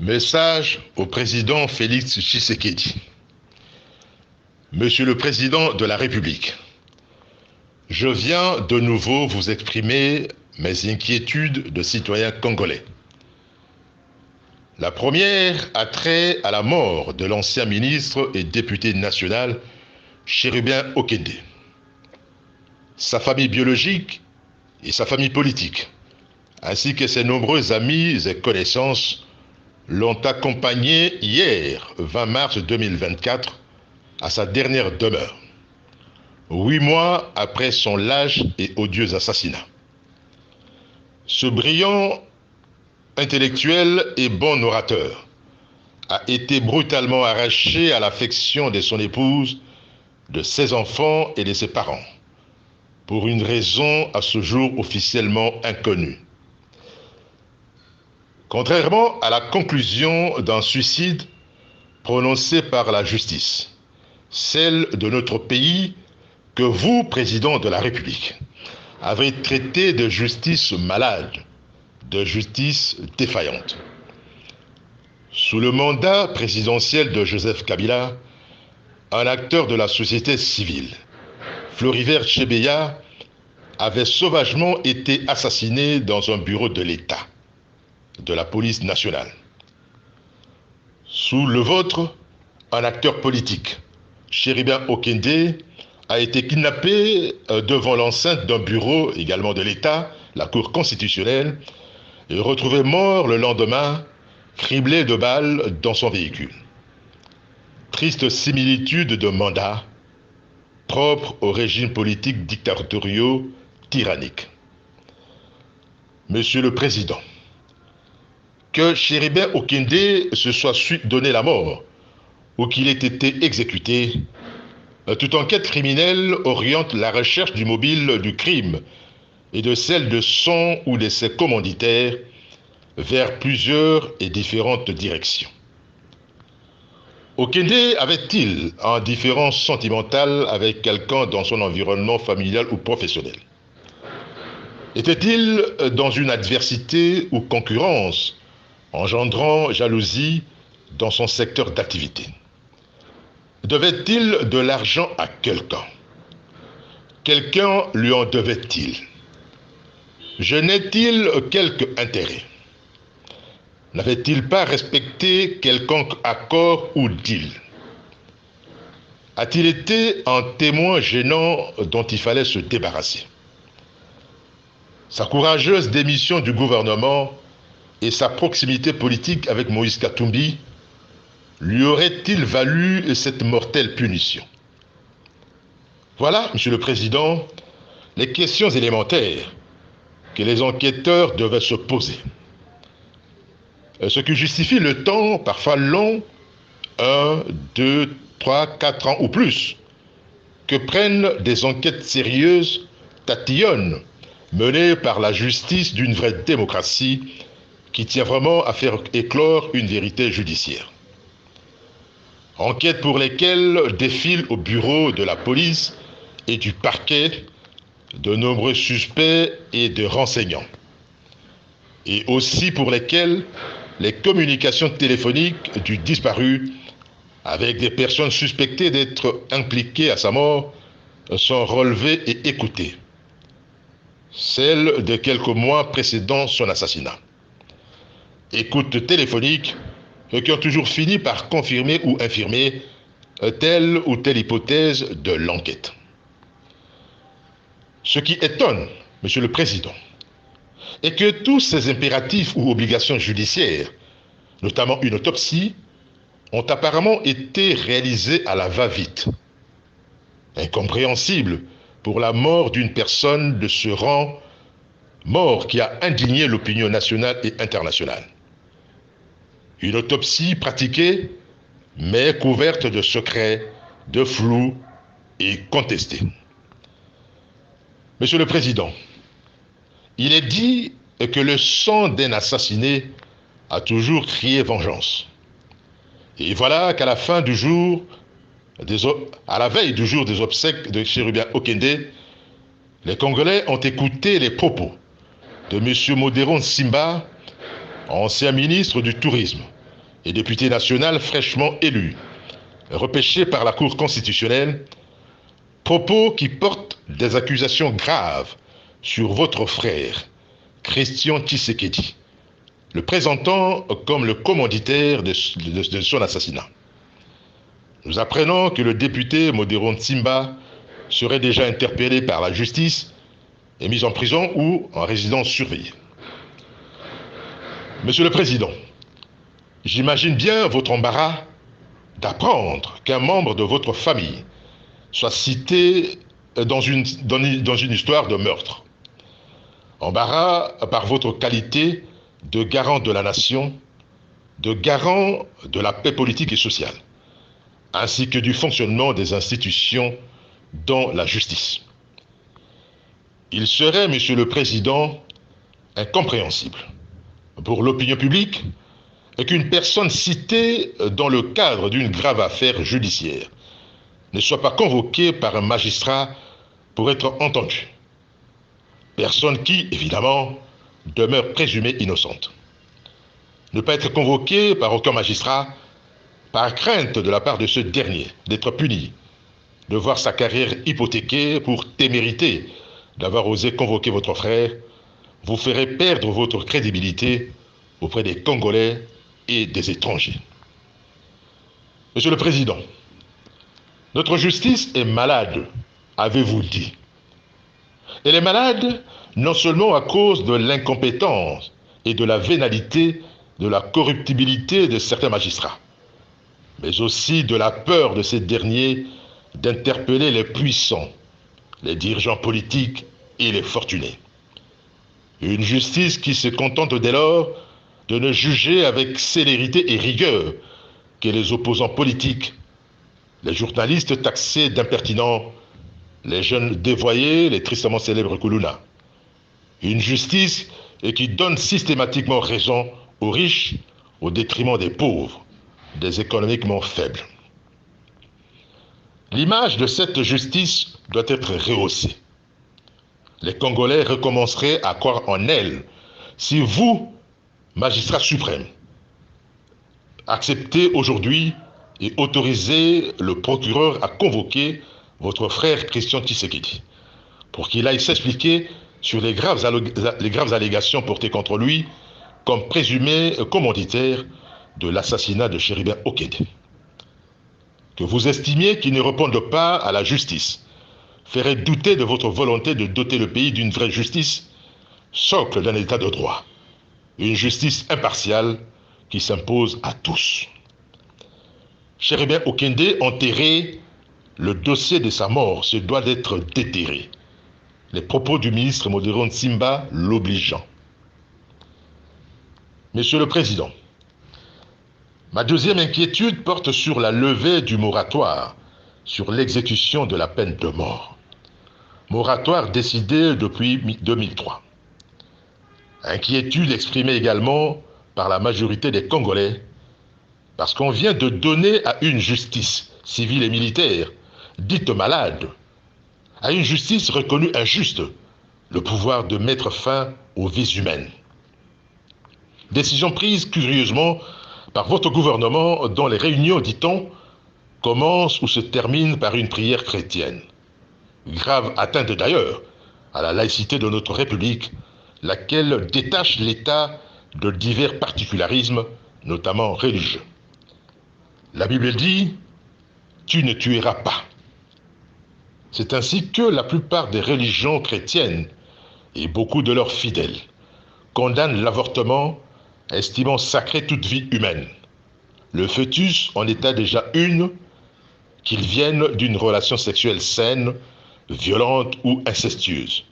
Message au président Félix Tshisekedi. Monsieur le Président de la République, je viens de nouveau vous exprimer mes inquiétudes de citoyen congolais. La première a trait à la mort de l'ancien ministre et député national Chérubin Okende. Sa famille biologique et sa famille politique, ainsi que ses nombreux amis et connaissances, l'ont accompagné hier, 20 mars 2024, à sa dernière demeure, 8 mois après son lâche et odieux assassinat. Ce brillant intellectuel et bon orateur a été brutalement arraché à l'affection de son épouse, de ses enfants et de ses parents, pour une raison à ce jour officiellement inconnue. Contrairement à la conclusion d'un suicide prononcée par la justice, celle de notre pays que vous, président de la République, avez traité de justice malade, de justice défaillante. Sous le mandat présidentiel de Joseph Kabila, un acteur de la société civile, Floribert Chebeya, avait sauvagement été assassiné dans un bureau de l'État, de la police nationale. Sous le vôtre, un acteur politique, Chérubin Okende, a été kidnappé devant l'enceinte d'un bureau également de l'État, la Cour constitutionnelle, et retrouvé mort le lendemain, criblé de balles dans son véhicule. Triste similitude de mandat, propre aux régimes politiques dictatoriaux tyranniques. Monsieur le Président, que Chérubin Okende se soit donné la mort ou qu'il ait été exécuté, toute enquête criminelle oriente la recherche du mobile du crime et de celle de son ou de ses commanditaires vers plusieurs et différentes directions. Okende avait-il un différence sentimentale avec quelqu'un dans son environnement familial ou professionnel? Était-il dans une adversité ou concurrence engendrant jalousie dans son secteur d'activité? Devait-il de l'argent à quelqu'un? Quelqu'un lui en devait-il? Gênait-il quelque intérêt? N'avait-il pas respecté quelconque accord ou deal? A-t-il été un témoin gênant dont il fallait se débarrasser? Sa courageuse démission du gouvernement et sa proximité politique avec Moïse Katumbi lui auraient-ils valu cette mortelle punition? Voilà, Monsieur le Président, les questions élémentaires que les enquêteurs devaient se poser. Ce qui justifie le temps, parfois long, 1, 2, 3, 4 ans ou plus, que prennent des enquêtes sérieuses, tatillonnes, menées par la justice d'une vraie démocratie qui tient vraiment à faire éclore une vérité judiciaire. Enquêtes pour lesquelles défilent au bureau de la police et du parquet de nombreux suspects et de renseignants. Et aussi pour lesquelles les communications téléphoniques du disparu avec des personnes suspectées d'être impliquées à sa mort sont relevées et écoutées. Celles de quelques mois précédant son assassinat. Écoutes téléphoniques qui ont toujours fini par confirmer ou infirmer telle ou telle hypothèse de l'enquête. Ce qui étonne, Monsieur le Président, est que tous ces impératifs ou obligations judiciaires, notamment une autopsie, ont apparemment été réalisés à la va-vite. Incompréhensible pour la mort d'une personne de ce rang, mort qui a indigné l'opinion nationale et internationale. Une autopsie pratiquée, mais couverte de secrets, de flou et contestée. Monsieur le Président, il est dit que le sang d'un assassiné a toujours crié vengeance. Et voilà qu'à la fin du jour, à la veille du jour des obsèques de Chérubin Okende, les Congolais ont écouté les propos de M. Modéron Simba, ancien ministre du Tourisme, et député national fraîchement élu, repêché par la Cour constitutionnelle, propos qui portent des accusations graves sur votre frère, Christian Tshisekedi, le présentant comme le commanditaire de son assassinat. Nous apprenons que le député Modero Nsimba serait déjà interpellé par la justice et mis en prison ou en résidence surveillée. Monsieur le Président, j'imagine bien votre embarras d'apprendre qu'un membre de votre famille soit cité dans une histoire de meurtre. Embarras par votre qualité de garant de la nation, de garant de la paix politique et sociale, ainsi que du fonctionnement des institutions dont la justice. Il serait, Monsieur le Président, incompréhensible pour l'opinion publique qu'une personne citée dans le cadre d'une grave affaire judiciaire ne soit pas convoquée par un magistrat pour être entendue. Personne qui, évidemment, demeure présumée innocente. Ne pas être convoquée par aucun magistrat par crainte de la part de ce dernier d'être puni, de voir sa carrière hypothéquée pour témérité d'avoir osé convoquer votre frère, vous ferait perdre votre crédibilité auprès des Congolais et des étrangers. Monsieur le Président, notre justice est malade, avez-vous dit. Elle est malade non seulement à cause de l'incompétence et de la vénalité, de la corruptibilité de certains magistrats, mais aussi de la peur de ces derniers d'interpeller les puissants, les dirigeants politiques et les fortunés. Une justice qui se contente dès lors de ne juger avec célérité et rigueur que les opposants politiques, les journalistes taxés d'impertinents, les jeunes dévoyés, les tristement célèbres Kuluna. Une justice qui donne systématiquement raison aux riches au détriment des pauvres, des économiquement faibles. L'image de cette justice doit être rehaussée. Les Congolais recommenceraient à croire en elle si vous, magistrat suprême, acceptez aujourd'hui et autorisez le procureur à convoquer votre frère Christian Tshisekedi pour qu'il aille s'expliquer sur les graves allégations portées contre lui comme présumé commanditaire de l'assassinat de Chéribin Okende. Que vous estimiez qu'il ne réponde pas à la justice ferait douter de votre volonté de doter le pays d'une vraie justice, socle d'un état de droit. Une justice impartiale qui s'impose à tous. Chéribin Okende enterré, le dossier de sa mort se doit d'être déterré. Les propos du ministre Modero Nsimba l'obligeant. Monsieur le Président, ma deuxième inquiétude porte sur la levée du moratoire sur l'exécution de la peine de mort. Moratoire décidé depuis 2003. Inquiétude exprimée également par la majorité des Congolais, parce qu'on vient de donner à une justice civile et militaire, dite malade, à une justice reconnue injuste, le pouvoir de mettre fin aux vies humaines. Décision prise curieusement par votre gouvernement dont les réunions, dit-on, commencent ou se terminent par une prière chrétienne. Grave atteinte d'ailleurs à la laïcité de notre République, laquelle détache l'État de divers particularismes, notamment religieux. La Bible dit « Tu ne tueras pas ». C'est ainsi que la plupart des religions chrétiennes et beaucoup de leurs fidèles condamnent l'avortement, estimant sacrée toute vie humaine. Le fœtus en état déjà une, qu'il vienne d'une relation sexuelle saine, violente ou incestueuse,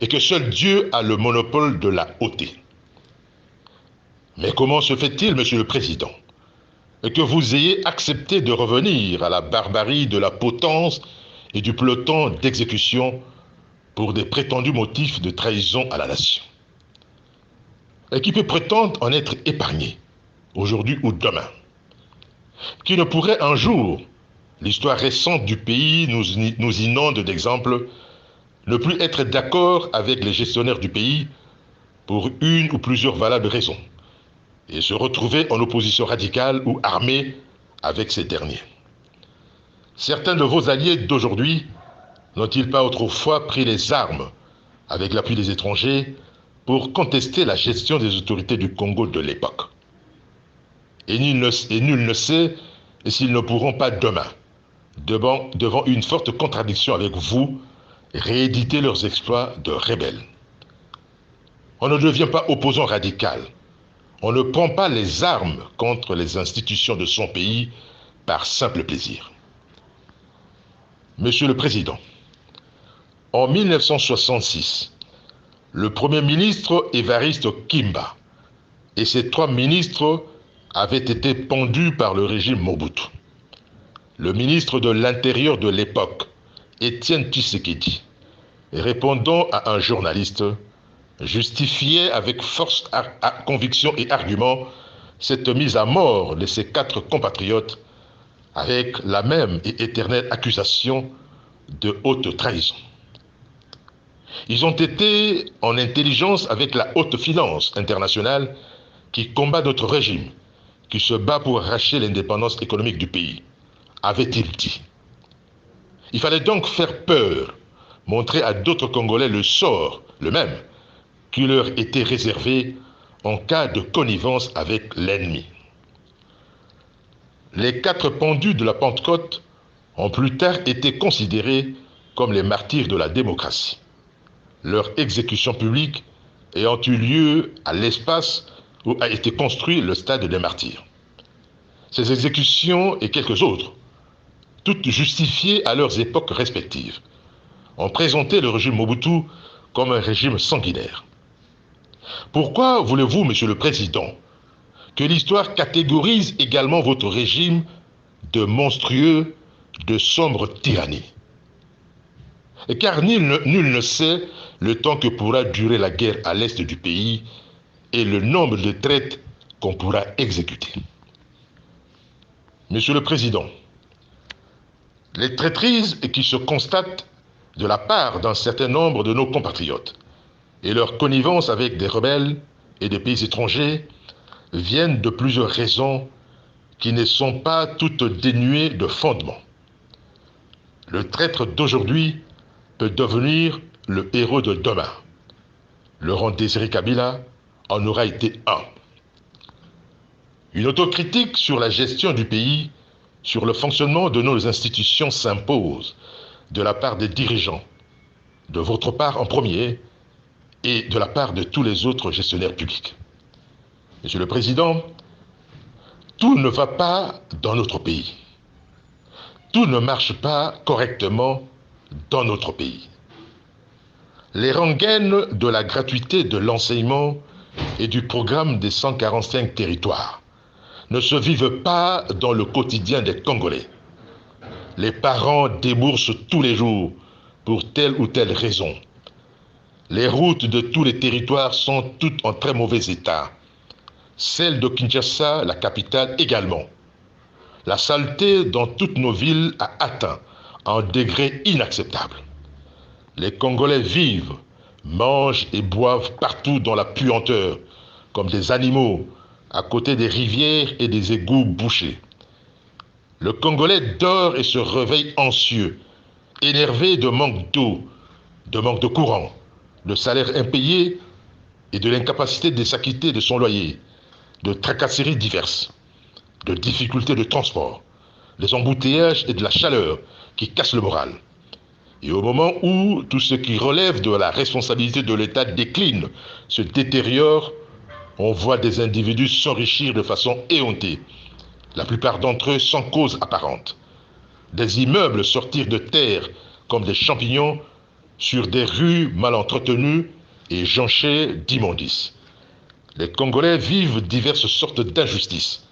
et que seul Dieu a le monopole de la ôter. Mais comment se fait-il, Monsieur le Président, que vous ayez accepté de revenir à la barbarie de la potence et du peloton d'exécution pour des prétendus motifs de trahison à la nation? Et qui peut prétendre en être épargné, aujourd'hui ou demain? Qui ne pourrait un jour, l'histoire récente du pays nous inonde d'exemples, ne plus être d'accord avec les gestionnaires du pays pour une ou plusieurs valables raisons, et se retrouver en opposition radicale ou armée avec ces derniers. Certains de vos alliés d'aujourd'hui n'ont-ils pas autrefois pris les armes avec l'appui des étrangers pour contester la gestion des autorités du Congo de l'époque? Et nul ne sait s'ils ne pourront pas demain, devant une forte contradiction avec vous, rééditer leurs exploits de rebelles. On ne devient pas opposant radical. On ne prend pas les armes contre les institutions de son pays par simple plaisir. Monsieur le Président, en 1966, le Premier ministre Évariste Kimba et ses 3 ministres avaient été pendus par le régime Mobutu. Le ministre de l'Intérieur de l'époque, Étienne Tshisekedi, répondant à un journaliste, justifiait avec force, conviction et argument cette mise à mort de ses 4 compatriotes avec la même et éternelle accusation de haute trahison. Ils ont été en intelligence avec la haute finance internationale qui combat notre régime, qui se bat pour arracher l'indépendance économique du pays, avait-il dit. Il fallait donc faire peur, montrer à d'autres Congolais le sort, le même, qui leur était réservé en cas de connivence avec l'ennemi. Les 4 pendus de la Pentecôte ont plus tard été considérés comme les martyrs de la démocratie, leur exécution publique ayant eu lieu à l'espace où a été construit le stade des martyrs. Ces exécutions et quelques autres, toutes justifiées à leurs époques respectives, ont présenté le régime Mobutu comme un régime sanguinaire. Pourquoi voulez-vous, Monsieur le Président, que l'histoire catégorise également votre régime de monstrueux, de sombre tyrannie? Car nul ne sait le temps que pourra durer la guerre à l'est du pays et le nombre de traites qu'on pourra exécuter. Monsieur le Président, les traîtrises qui se constatent de la part d'un certain nombre de nos compatriotes et leur connivence avec des rebelles et des pays étrangers viennent de plusieurs raisons qui ne sont pas toutes dénuées de fondement. Le traître d'aujourd'hui peut devenir le héros de demain. Laurent Désiré Kabila en aura été un. Une autocritique sur la gestion du pays, sur le fonctionnement de nos institutions s'impose de la part des dirigeants, de votre part en premier, et de la part de tous les autres gestionnaires publics. Monsieur le Président, tout ne va pas dans notre pays. Tout ne marche pas correctement dans notre pays. Les rengaines de la gratuité de l'enseignement et du programme des 145 territoires ne se vivent pas dans le quotidien des Congolais. Les parents déboursent tous les jours pour telle ou telle raison. Les routes de tous les territoires sont toutes en très mauvais état. Celle de Kinshasa, la capitale également. La saleté dans toutes nos villes a atteint un degré inacceptable. Les Congolais vivent, mangent et boivent partout dans la puanteur, comme des animaux, à côté des rivières et des égouts bouchés. Le Congolais dort et se réveille anxieux, énervé de manque d'eau, de manque de courant, de salaire impayé et de l'incapacité de s'acquitter de son loyer, de tracasseries diverses, de difficultés de transport, des embouteillages et de la chaleur qui cassent le moral. Et au moment où tout ce qui relève de la responsabilité de l'État décline, se détériore, on voit des individus s'enrichir de façon éhontée, la plupart d'entre eux sans cause apparente. Des immeubles sortir de terre comme des champignons sur des rues mal entretenues et jonchées d'immondices. Les Congolais vivent diverses sortes d'injustices,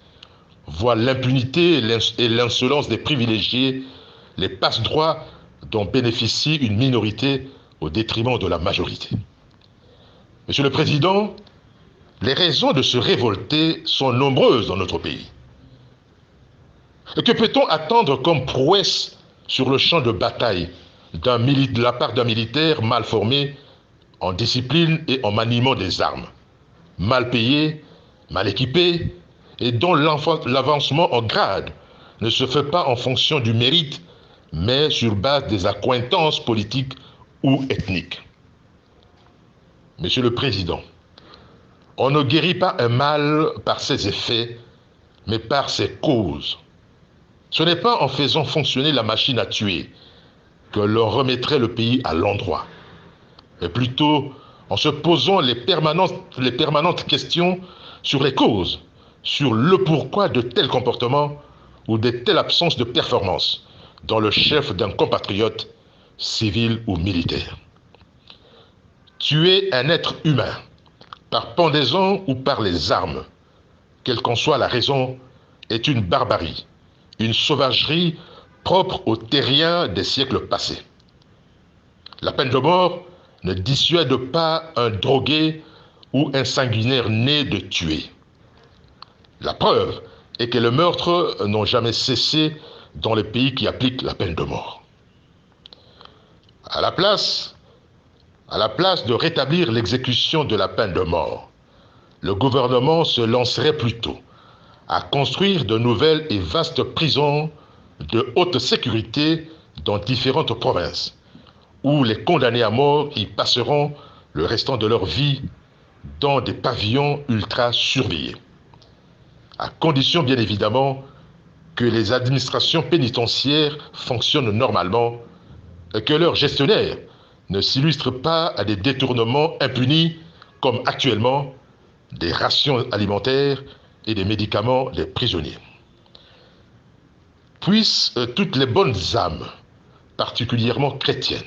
voient l'impunité et l'insolence des privilégiés, les passe-droits dont bénéficie une minorité au détriment de la majorité. Monsieur le Président, les raisons de se révolter sont nombreuses dans notre pays. Et que peut-on attendre comme prouesse sur le champ de bataille de la part d'un militaire mal formé en discipline et en maniement des armes, mal payé mal équipés et dont l'avancement en grade ne se fait pas en fonction du mérite, mais sur base des accointances politiques ou ethniques. Monsieur le Président, on ne guérit pas un mal par ses effets, mais par ses causes. Ce n'est pas en faisant fonctionner la machine à tuer que l'on remettrait le pays à l'endroit, mais plutôt en se posant les permanentes questions sur les causes, sur le pourquoi de tels comportements ou de telle absence de performance dans le chef d'un compatriote, civil ou militaire. Tuer un être humain, par pendaison ou par les armes, quelle qu'en soit la raison, est une barbarie, une sauvagerie propre aux terriens des siècles passés. La peine de mort ne dissuade pas un drogué ou un sanguinaire né de tuer. La preuve est que les meurtres n'ont jamais cessé dans les pays qui appliquent la peine de mort. À la place de rétablir l'exécution de la peine de mort, le gouvernement se lancerait plutôt à construire de nouvelles et vastes prisons de haute sécurité dans différentes provinces, où les condamnés à mort y passeront le restant de leur vie dans des pavillons ultra surveillés. À condition bien évidemment que les administrations pénitentiaires fonctionnent normalement et que leurs gestionnaires ne s'illustrent pas à des détournements impunis comme actuellement des rations alimentaires et des médicaments des prisonniers. Puissent toutes les bonnes âmes, particulièrement chrétiennes,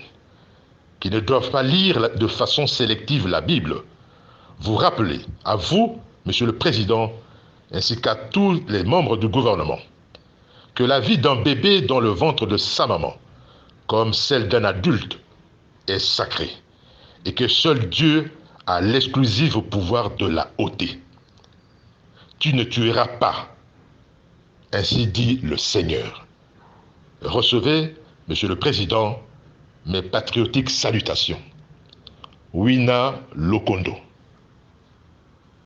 qui ne doivent pas lire de façon sélective la Bible, vous rappeler, à vous, Monsieur le Président, ainsi qu'à tous les membres du gouvernement, que la vie d'un bébé dans le ventre de sa maman, comme celle d'un adulte, est sacrée, et que seul Dieu a l'exclusif pouvoir de la ôter. Tu ne tueras pas, ainsi dit le Seigneur. Recevez, Monsieur le Président, mes patriotiques salutations. Wina Lokondo.